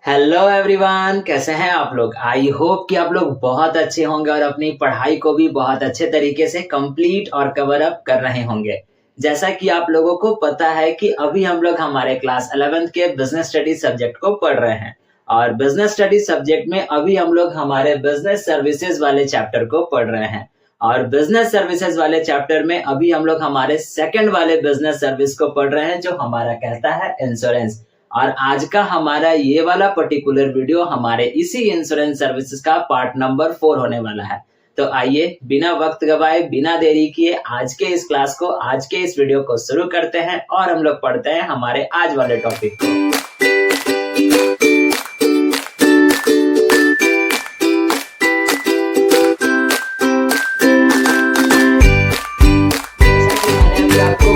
Hello everyone, कैसे हैं आप लोग। आई होप कि आप लोग बहुत अच्छे होंगे और अपनी पढ़ाई को भी बहुत अच्छे तरीके से कंप्लीट और कवर अप कर रहे होंगे। जैसा कि आप लोगों को पता है कि अभी हम लोग हमारे क्लास 11th के बिजनेस स्टडीज सब्जेक्ट को पढ़ रहे हैं और बिजनेस स्टडीज सब्जेक्ट में अभी हम लोग हमारे बिजनेस सर्विसेज वाले चैप्टर को पढ़ रहे हैं और बिजनेस सर्विसेज वाले चैप्टर में अभी हम लोग हमारे सेकंड वाले बिजनेस सर्विस को पढ़ रहे हैं जो हमारा कहता है इंश्योरेंस। और आज का हमारा ये वाला पर्टिकुलर वीडियो हमारे इसी इंश्योरेंस सर्विसेज का पार्ट नंबर 4 होने वाला है। तो आइए बिना वक्त गवाए बिना देरी किए आज के इस क्लास को आज के इस वीडियो को शुरू करते हैं और हम लोग पढ़ते हैं हमारे आज वाले टॉपिक को।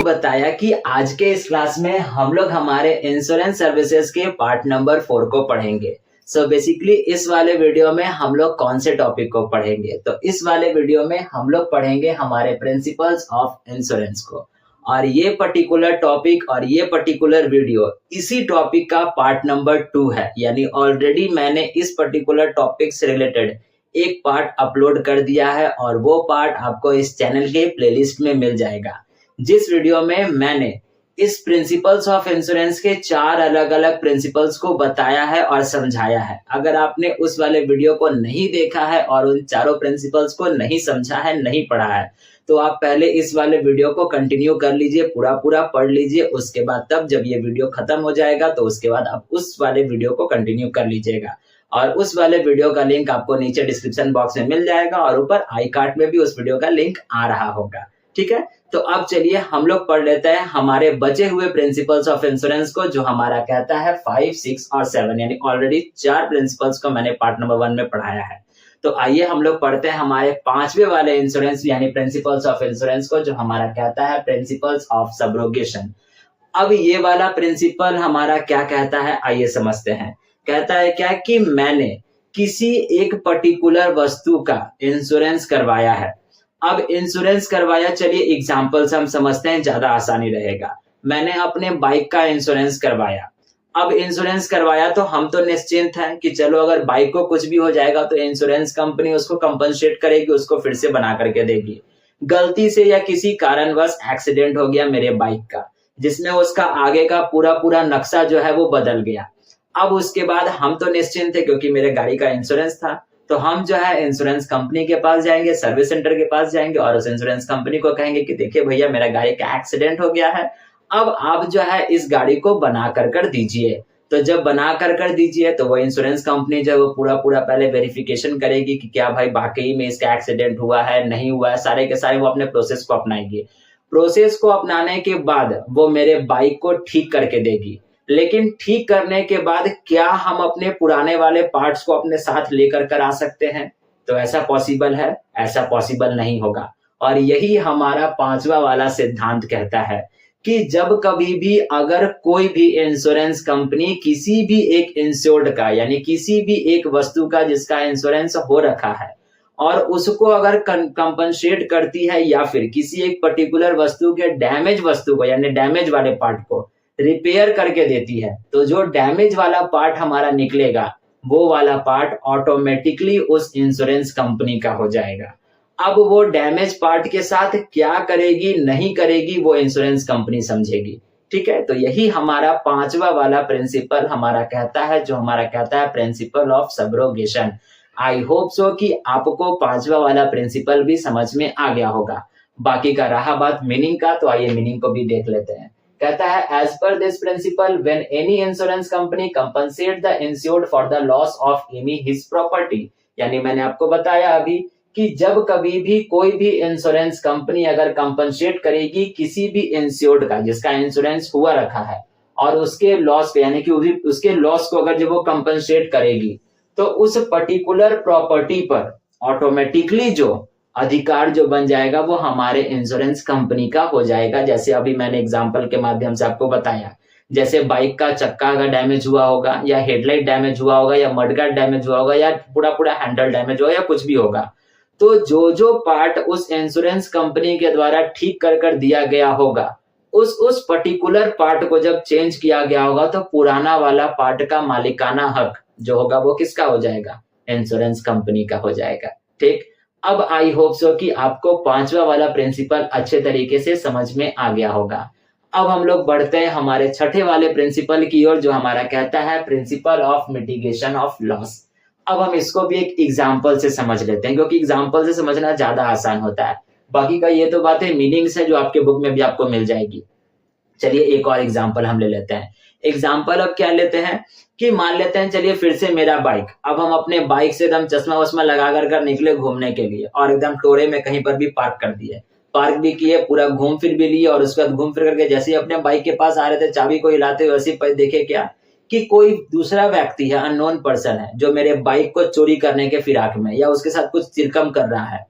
बताया कि आज के इस क्लास में हम लोग हमारे इंश्योरेंस सर्विसेज के पार्ट नंबर 4 को पढ़ेंगे। सो बेसिकली इस वाले वीडियो में हम लोग कौन से टॉपिक को पढ़ेंगे, तो इस वाले वीडियो में हम लोग पढ़ेंगे हमारे प्रिंसिपल्स ऑफ इंश्योरेंस को। और ये पर्टिकुलर टॉपिक और ये पर्टिकुलर वीडियो इसी टॉपिक का पार्ट नंबर 2 है, यानी ऑलरेडी मैंने इस पर्टिकुलर टॉपिक से रिलेटेड एक पार्ट अपलोड कर दिया है और वो पार्ट आपको इस चैनल के प्लेलिस्ट में मिल जाएगा, जिस वीडियो में मैंने इस प्रिंसिपल्स ऑफ इंश्योरेंस के 4 अलग अलग प्रिंसिपल्स को बताया है और समझाया है। अगर आपने उस वाले वीडियो को नहीं देखा है और उन चारों प्रिंसिपल्स को नहीं समझा है, नहीं पढ़ा है, तो आप पहले इस वाले वीडियो को कंटिन्यू कर लीजिए, पूरा पूरा पढ़ लीजिए। उसके बाद तब जब ये वीडियो खत्म हो जाएगा तो उसके बाद आप उस वाले वीडियो को कंटिन्यू कर लीजिएगा और उस वाले वीडियो का लिंक आपको नीचे डिस्क्रिप्शन बॉक्स में मिल जाएगा और ऊपर आई कार्ड में भी उस वीडियो का लिंक आ रहा होगा। ठीक है, तो अब चलिए हम लोग पढ़ लेते हैं हमारे बचे हुए प्रिंसिपल्स ऑफ इंश्योरेंस को, जो हमारा कहता है 5, 6 और 7, यानी ऑलरेडी 4 प्रिंसिपल्स को मैंने पार्ट नंबर 1 में पढ़ाया है। तो आइए हम लोग पढ़ते हैं हमारे 5वें वाले इंश्योरेंस यानी प्रिंसिपल्स ऑफ इंश्योरेंस को, जो हमारा कहता है प्रिंसिपल्स ऑफ सब्रोगेशन। अब ये वाला प्रिंसिपल हमारा क्या कहता है, आइए समझते हैं। कहता है क्या कि मैंने किसी एक पर्टिकुलर वस्तु का इंश्योरेंस करवाया है। अब इंश्योरेंस करवाया, चलिए एग्जांपल से हम समझते हैं, ज्यादा आसानी रहेगा। मैंने अपने बाइक का इंश्योरेंस करवाया। अब इंश्योरेंस करवाया तो हम तो निश्चिंत हैं कि चलो अगर बाइक को कुछ भी हो जाएगा तो इंश्योरेंस कंपनी उसको कंपनसेट करेगी, उसको फिर से बना करके देगी। गलती से या किसी कारणवश एक्सीडेंट हो गया मेरे बाइक का, जिसमें उसका आगे का पूरा पूरा नक्शा जो है वो बदल गया। अब उसके बाद हम तो निश्चिंत थे क्योंकि मेरे गाड़ी का इंश्योरेंस था, तो हम जो है इंश्योरेंस कंपनी के पास जाएंगे, सर्विस सेंटर के पास जाएंगे और उस इंश्योरेंस कंपनी को कहेंगे कि देखिए भैया मेरा गाड़ी का एक्सीडेंट हो गया है, अब आप जो है इस गाड़ी को बना कर दीजिए। तो जब बना कर दीजिए तो वो इंश्योरेंस कंपनी जो है वो पूरा पूरा पहले वेरिफिकेशन करेगी कि क्या भाई वाकई में इसका एक्सीडेंट हुआ है नहीं हुआ है, सारे के सारे वो अपने प्रोसेस को अपनाएगी। प्रोसेस को अपनाने के बाद वो मेरे बाइक को ठीक करके देगी। लेकिन ठीक करने के बाद क्या हम अपने पुराने वाले पार्ट्स को अपने साथ लेकर कर आ सकते हैं? तो ऐसा पॉसिबल है? ऐसा पॉसिबल नहीं होगा। और यही हमारा 5वां वाला सिद्धांत कहता है कि जब कभी भी अगर कोई भी इंश्योरेंस कंपनी किसी भी एक इंश्योर्ड का, यानी किसी भी एक वस्तु का जिसका इंश्योरेंस हो रखा है और उसको अगर कंपनसेट करती है या फिर किसी एक पर्टिकुलर वस्तु के डैमेज वस्तु को, यानी डैमेज वाले पार्ट को रिपेयर करके देती है, तो जो डैमेज वाला पार्ट हमारा निकलेगा वो वाला पार्ट ऑटोमेटिकली उस इंश्योरेंस कंपनी का हो जाएगा। अब वो डैमेज पार्ट के साथ क्या करेगी नहीं करेगी वो इंश्योरेंस कंपनी समझेगी। ठीक है, तो यही हमारा 5वां वाला प्रिंसिपल हमारा कहता है, जो हमारा कहता है principle of subrogation. I hope so कि आपको 5वां वाला प्रिंसिपल भी समझ में आ गया होगा। बाकी का रहा बात मीनिंग का, तो आइए मीनिंग को भी देख लेते हैं। कहता है as per this principle when any insurance company compensate the insured for the loss of any his property, यानी मैंने आपको बताया अभी कि जब कभी भी कोई भी इंश्योरेंस कंपनी अगर कंपनसेट करेगी किसी भी इंश्योर्ड का जिसका इंश्योरेंस हुआ रखा है और उसके लॉस पे, यानी कि उसके लॉस को अगर जब वो कंपनसेट करेगी तो उस पर्टिकुलर प्रॉपर्टी पर ऑटोमेटिकली जो अधिकार जो बन जाएगा वो हमारे इंश्योरेंस कंपनी का हो जाएगा। जैसे अभी मैंने एग्जांपल के माध्यम से आपको बताया, जैसे बाइक का चक्का अगर डैमेज हुआ होगा या हेडलाइट डैमेज हुआ होगा या मडगार्ड डैमेज हुआ होगा या पूरा पूरा हैंडल डैमेज होगा या कुछ भी होगा, तो जो जो पार्ट उस इंश्योरेंस कंपनी के द्वारा ठीक कर दिया गया होगा उस पर्टिकुलर पार्ट को जब चेंज किया गया होगा तो पुराना वाला पार्ट का मालिकाना हक जो होगा वो किसका हो जाएगा? इंश्योरेंस कंपनी का हो जाएगा। ठीक, अब आई होप सो कि आपको पांचवा वाला प्रिंसिपल अच्छे तरीके से समझ में आ गया होगा। अब हम लोग बढ़ते हैं हमारे छठे वाले प्रिंसिपल की ओर, जो हमारा कहता है principle of mitigation of loss. अब हम इसको भी एक एग्जाम्पल से समझ लेते हैं, क्योंकि एग्जाम्पल से समझना ज्यादा आसान होता है। बाकी का ये तो बातें मीनिंग्स है जो आपके बुक में भी आपको मिल जाएगी। चलिए एक और एग्जाम्पल हम ले लेते हैं। एग्जाम्पल अब क्या लेते हैं कि मान लेते हैं, चलिए फिर से मेरा बाइक, अब हम अपने बाइक से एकदम चश्मा वश्मा लगा कर निकले घूमने के लिए और एकदम टोरे में कहीं पर भी पार्क कर दिए, पार्क भी किए, पूरा घूम फिर भी लिए, और उसके बाद घूम फिर करके जैसे ही अपने बाइक के पास आ रहे थे चाबी को हिलाते हुए, वैसे ही देखे क्या कि कोई दूसरा व्यक्ति है, अननोन पर्सन है, जो मेरे बाइक को चोरी करने के फिराक में या उसके साथ कुछ तिरकम कर रहा है।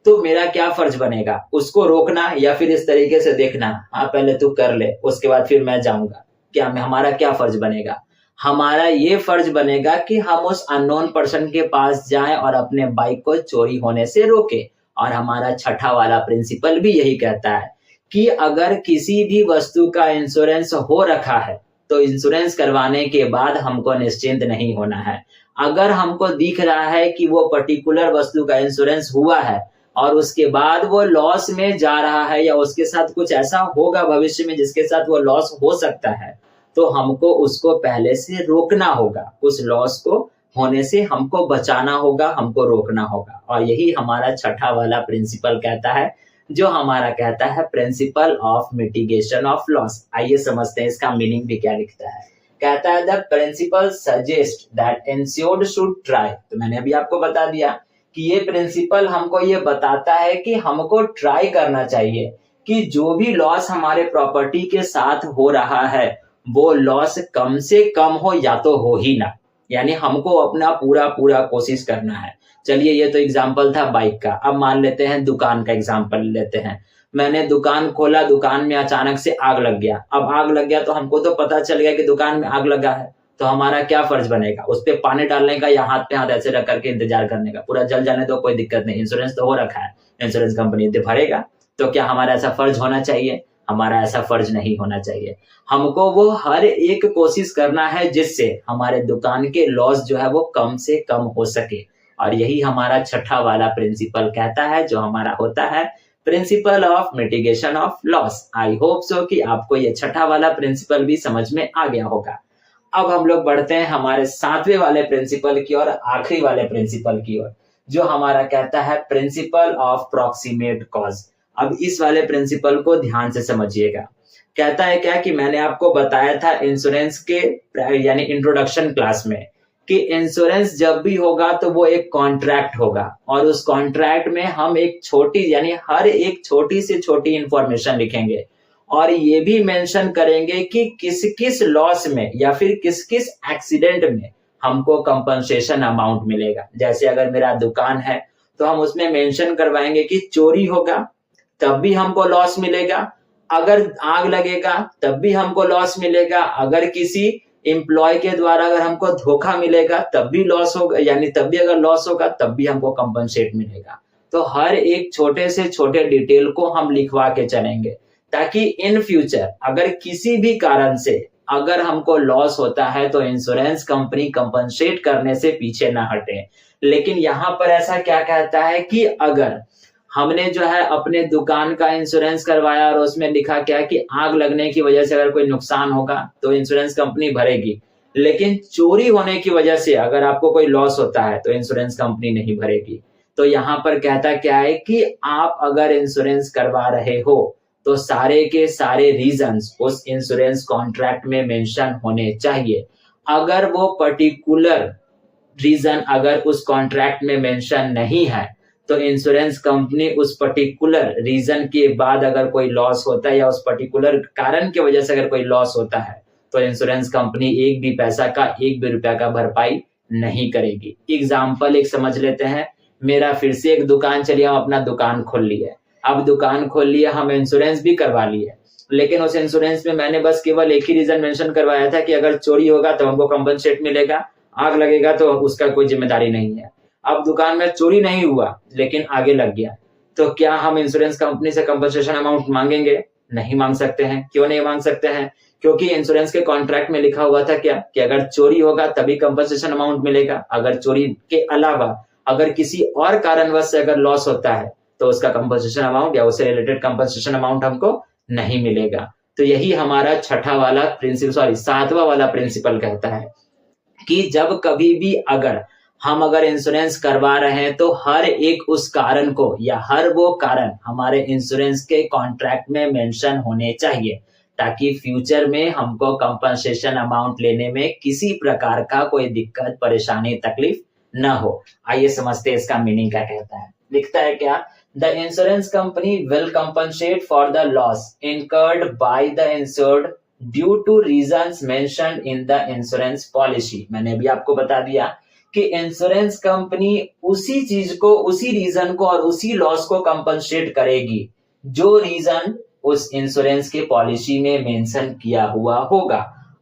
तो मेरा क्या फर्ज बनेगा? उसको रोकना या फिर इस तरीके से देखना, हाँ पहले तू कर ले उसके बाद फिर मैं जाऊंगा? क्या हमारा क्या फर्ज बनेगा? हमारा ये फर्ज बनेगा कि हम उस अननोन पर्सन के पास जाएं और अपने बाइक को चोरी होने से रोके। और हमारा छठा वाला प्रिंसिपल भी यही कहता है कि अगर किसी भी वस्तु का इंश्योरेंस हो रखा है तो इंश्योरेंस करवाने के बाद हमको निश्चिंत नहीं होना है। अगर हमको दिख रहा है कि वो पर्टिकुलर वस्तु का इंश्योरेंस हुआ है और उसके बाद वो लॉस में जा रहा है या उसके साथ कुछ ऐसा होगा भविष्य में जिसके साथ वो लॉस हो सकता है, तो हमको उसको पहले से रोकना होगा। उस लॉस को होने से हमको बचाना होगा, हमको रोकना होगा। और यही हमारा छठा वाला प्रिंसिपल कहता है, जो हमारा कहता है principle of mitigation of loss. आइए समझते हैं इसका मीनिंग भी क्या लिखता है। कहता है the principle suggest that insured should try. तो मैंने अभी आपको बता दिया कि ये प्रिंसिपल हमको ये बताता है कि हमको ट्राई करना चाहिए कि जो भी लॉस हमारे प्रॉपर्टी के साथ हो रहा है वो लॉस कम से कम हो या तो हो ही ना, यानी हमको अपना पूरा पूरा कोशिश करना है। चलिए ये तो एग्जाम्पल था बाइक का। अब मान लेते हैं दुकान का एग्जाम्पल लेते हैं। मैंने दुकान खोला, दुकान में अचानक से आग लग गया। अब आग लग गया तो हमको तो पता चल गया कि दुकान में आग लगा है, तो हमारा क्या फर्ज बनेगा? उस पे पानी डालने का या हाथ पे हाथ ऐसे रख करके इंतजार करने का? पूरा जल जाने तो कोई दिक्कत नहीं, इंश्योरेंस तो हो रखा है, इंश्योरेंस कंपनी भरेगा। तो क्या हमारा ऐसा फर्ज होना चाहिए? हमारा ऐसा फर्ज नहीं होना चाहिए। हमको वो हर एक कोशिश करना है जिससे हमारे दुकान के लॉस जो है वो कम से कम हो सके। और यही हमारा छठा वाला प्रिंसिपल कहता है, जो हमारा होता है principle of mitigation of loss. I hope so कि आपको ये छठा वाला प्रिंसिपल भी समझ में आ गया होगा। अब हम लोग बढ़ते हैं हमारे सातवें वाले प्रिंसिपल की ओर, आखिरी वाले प्रिंसिपल की ओर, जो हमारा कहता है प्रिंसिपल ऑफ प्रॉक्सिमेट कॉज। अब इस वाले प्रिंसिपल को ध्यान से समझिएगा। कहता है क्या कि मैंने आपको बताया था इंश्योरेंस के यानी इंट्रोडक्शन क्लास में कि इंश्योरेंस जब भी होगा तो वो एक कॉन्ट्रैक्ट होगा, और उस कॉन्ट्रैक्ट में हम एक छोटी यानी हर एक छोटी से छोटी इंफॉर्मेशन लिखेंगे और ये भी मेंशन करेंगे कि किस किस लॉस में या फिर किस किस एक्सीडेंट में हमको कंपनसेशन अमाउंट मिलेगा। जैसे अगर मेरा दुकान है तो हम उसमें मेंशन करवाएंगे कि चोरी होगा तब भी हमको लॉस मिलेगा, अगर आग लगेगा तब भी हमको लॉस मिलेगा, अगर किसी एम्प्लॉय के द्वारा अगर हमको धोखा मिलेगा तब भी लॉस होगा, यानी तब भी अगर लॉस होगा तब भी हमको कंपनसेट मिलेगा। तो हर एक छोटे से छोटे डिटेल को हम लिखवा के चलेंगे ताकि इन फ्यूचर अगर किसी भी कारण से अगर हमको लॉस होता है तो इंश्योरेंस कंपनी कंपनसेट करने से पीछे ना हटे। लेकिन यहाँ पर ऐसा क्या कहता है कि अगर हमने जो है अपने दुकान का इंश्योरेंस करवाया और उसमें लिखा क्या कि आग लगने की वजह से अगर कोई नुकसान होगा तो इंश्योरेंस कंपनी भरेगी, लेकिन चोरी होने की वजह से अगर आपको कोई लॉस होता है तो इंश्योरेंस कंपनी नहीं भरेगी। तो यहाँ पर कहता क्या है कि आप अगर इंश्योरेंस करवा रहे हो तो सारे के सारे रीजंस उस इंश्योरेंस कॉन्ट्रैक्ट में मेंशन होने चाहिए। अगर वो पर्टिकुलर रीजन अगर उस कॉन्ट्रैक्ट में मेंशन नहीं है तो इंश्योरेंस कंपनी उस पर्टिकुलर रीजन के बाद अगर कोई लॉस होता है या उस पर्टिकुलर कारण की वजह से अगर कोई लॉस होता है तो इंश्योरेंस कंपनी एक भी पैसा का, एक भी रुपया का भरपाई नहीं करेगी। एग्जाम्पल एक समझ लेते हैं। मेरा फिर से एक दुकान, चलिए हम अपना दुकान खोल लिया। अब दुकान खोल लिया, हम इंश्योरेंस भी करवा लिए, लेकिन उस इंश्योरेंस में मैंने बस केवल एक ही रीजन मेंशन करवाया था कि अगर चोरी होगा तो हमको कंपनसेट मिलेगा, आग लगेगा तो उसका कोई जिम्मेदारी नहीं है। अब दुकान में चोरी नहीं हुआ लेकिन आगे लग गया, तो क्या हम इंश्योरेंस कंपनी से कंपनसेशन अमाउंट मांगेंगे? नहीं मांग सकते हैं। क्यों नहीं मांग सकते हैं? क्योंकि इंश्योरेंस के कॉन्ट्रैक्ट में लिखा हुआ था क्या कि अगर चोरी होगा तभी कंपनसेशन अमाउंट मिलेगा। अगर चोरी के अलावा अगर किसी और कारणवश से अगर लॉस होता है तो उसका कंपनसेशन अमाउंट या उससे रिलेटेड कंपनसेशन अमाउंट हमको नहीं मिलेगा। तो यही हमारा सातवां वाला प्रिंसिपल कहता है कि जब कभी भी अगर इंश्योरेंस करवा रहे हैं तो हर एक उस कारण को या हर वो कारण हमारे इंश्योरेंस के कॉन्ट्रैक्ट में मेंशन होने चाहिए, ताकि फ्यूचर में हमको कंपनसेशन अमाउंट लेने में किसी प्रकार का कोई दिक्कत, परेशानी, तकलीफ न हो। आइए समझते हैं इसका मीनिंग क्या कहता है। लिखता है क्या? The insurance company will compensate for the loss incurred by the insured due two reasons mentioned in the insurance policy. मैंने अभी आपको बता दिया कि इंश्योरेंस कंपनी उसी चीज को, उसी रीजन को और उसी लॉस को कंपनसेट करेगी जो रीजन उस इंश्योरेंस के पॉलिसी में मेंशन किया हुआ होगा।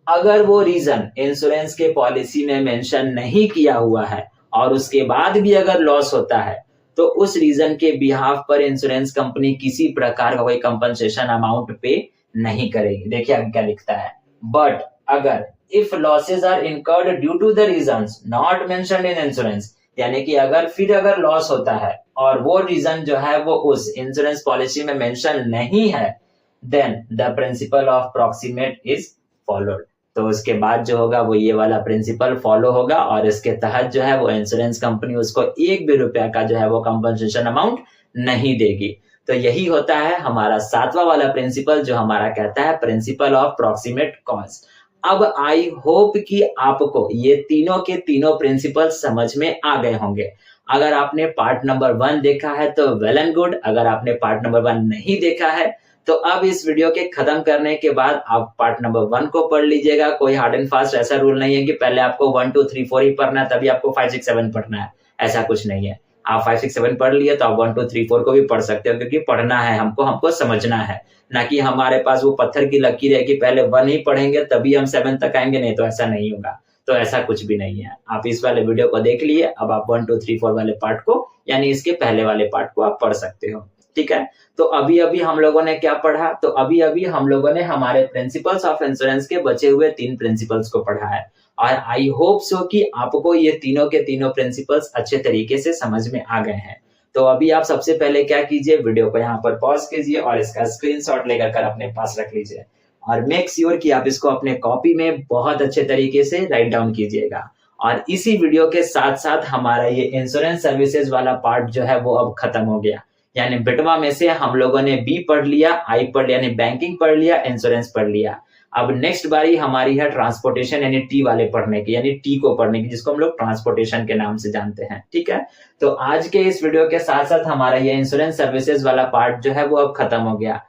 अगर वो रीजन इंश्योरेंस के पॉलिसी में मेंशन नहीं किया हुआ है और उसके बाद भी अगर लॉस होता है तो उस रीजन के बिहाफ पर इंश्योरेंस कंपनी किसी प्रकार का कोई कंपनसेशन अमाउंट पे नहीं करेगी। देखिए आगे क्या लिखता है। बट अगर if losses are incurred due to the reasons not mentioned in insurance, यानी कि अगर लॉस होता है और वो रीजन जो है वो उस इंश्योरेंस पॉलिसी में मेंशन नहीं है, then the principle of proximate is followed. तो उसके बाद जो होगा वो ये वाला प्रिंसिपल फॉलो होगा और इसके तहत जो है वो इंश्योरेंस कंपनी उसको एक भी रुपया का जो है वो कंपनसेशन अमाउंट नहीं देगी। तो यही होता है हमारा सातवां वाला प्रिंसिपल, जो हमारा कहता है प्रिंसिपल ऑफ प्रॉक्सिमेट कॉज। अब आई होप कि आपको ये तीनों के तीनों प्रिंसिपल समझ में आ गए होंगे। अगर आपने पार्ट नंबर 1 देखा है तो वेल एंड गुड। अगर आपने पार्ट नंबर 1 नहीं देखा है तो अब इस वीडियो के खत्म करने के बाद आप पार्ट नंबर 1 को पढ़ लीजिएगा। कोई हार्ड एंड फास्ट ऐसा रूल नहीं है कि पहले आपको 1 2 3 4 ही पढ़ना है तभी आपको 5 6 7 पढ़ना है, ऐसा कुछ नहीं है। आप 5 6 7 पढ़ लिए तो आप 1 2 3 4 को भी पढ़ सकते हो, क्योंकि पढ़ना है हमको समझना है, ना कि हमारे पास वो पत्थर की लकीर है कि पहले 1 ही पढ़ेंगे तभी हम 7 तक आएंगे। नहीं, तो ऐसा नहीं होगा। तो ऐसा कुछ भी नहीं है। आप इस वाले वीडियो को देख लिए, अब आप 1 2 3 4 वाले पार्ट को, यानी इसके पहले वाले पार्ट को आप पढ़ सकते हो। ठीक है, तो अभी हम लोगों ने क्या पढ़ा? तो अभी हम लोगों ने हमारे प्रिंसिपल्स ऑफ इंश्योरेंस के बचे हुए 3 प्रिंसिपल्स को पढ़ा है और आई होप सो कि आपको ये तीनों के तीनों प्रिंसिपल्स अच्छे तरीके से समझ में आ गए हैं। तो अभी आप सबसे पहले क्या कीजिए, वीडियो को यहाँ पर पॉज कीजिए और इसका स्क्रीनशॉट लेकर कर अपने पास रख लीजिए और मेक श्योर कि आप इसको अपने कॉपी में बहुत अच्छे तरीके से राइट डाउन कीजिएगा। और इसी वीडियो के साथ साथ हमारा ये इंश्योरेंस सर्विसेज वाला पार्ट जो है वो अब खत्म हो गया। यानी बिटवा में से हम लोगों ने बी पढ़ लिया, आई पढ़ लिया, यानी बैंकिंग पढ़ लिया, इंश्योरेंस पढ़ लिया। अब नेक्स्ट बारी हमारी है ट्रांसपोर्टेशन यानी टी वाले पढ़ने की, यानी टी को पढ़ने की, जिसको हम लोग ट्रांसपोर्टेशन के नाम से जानते हैं। ठीक है, तो आज के इस वीडियो के साथ साथ हमारा ये इंश्योरेंस सर्विसेज वाला पार्ट जो है वो अब खत्म हो गया।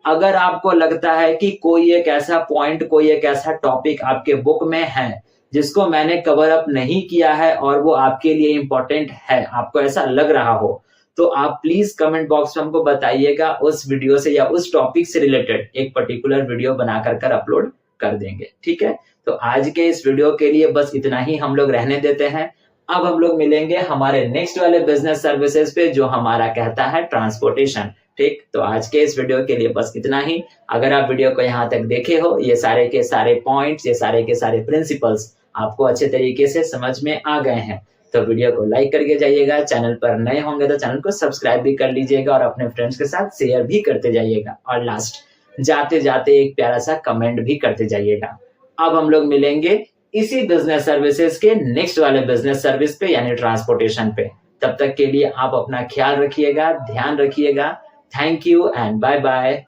अगर आपको लगता है कि कोई एक ऐसा पॉइंट, कोई एक ऐसा टॉपिक आपके बुक में है जिसको मैंने कवर अप नहीं किया है और वो आपके लिए इंपॉर्टेंट है, आपको ऐसा लग रहा हो, तो आप प्लीज कमेंट बॉक्स में हमको बताइएगा। उस वीडियो से या उस टॉपिक से रिलेटेड एक पर्टिकुलर वीडियो बनाकर अपलोड कर देंगे। ठीक है, तो आज के इस वीडियो के लिए बस इतना ही हम लोग रहने देते हैं। अब हम लोग मिलेंगे हमारे नेक्स्ट वाले बिजनेस सर्विसेज पे, जो हमारा कहता है ट्रांसपोर्टेशन। ठीक, तो आज के इस वीडियो के लिए बस इतना ही। अगर आप वीडियो को यहाँ तक देखे हो, ये सारे के सारे पॉइंट्स, ये सारे के सारे प्रिंसिपल्स आपको अच्छे तरीके से समझ में आ गए हैं, तो वीडियो को लाइक करके जाइएगा। चैनल पर नए होंगे तो चैनल को सब्सक्राइब भी कर लीजिएगा और अपने फ्रेंड्स के साथ शेयर भी करते जाइएगा। और लास्ट जाते जाते एक प्यारा सा कमेंट भी करते जाइएगा। अब हम लोग मिलेंगे इसी बिजनेस सर्विसेज के नेक्स्ट वाले बिजनेस सर्विस पे, यानी ट्रांसपोर्टेशन पे। तब तक के लिए आप अपना ख्याल रखिएगा, ध्यान रखिएगा। Thank you and bye bye.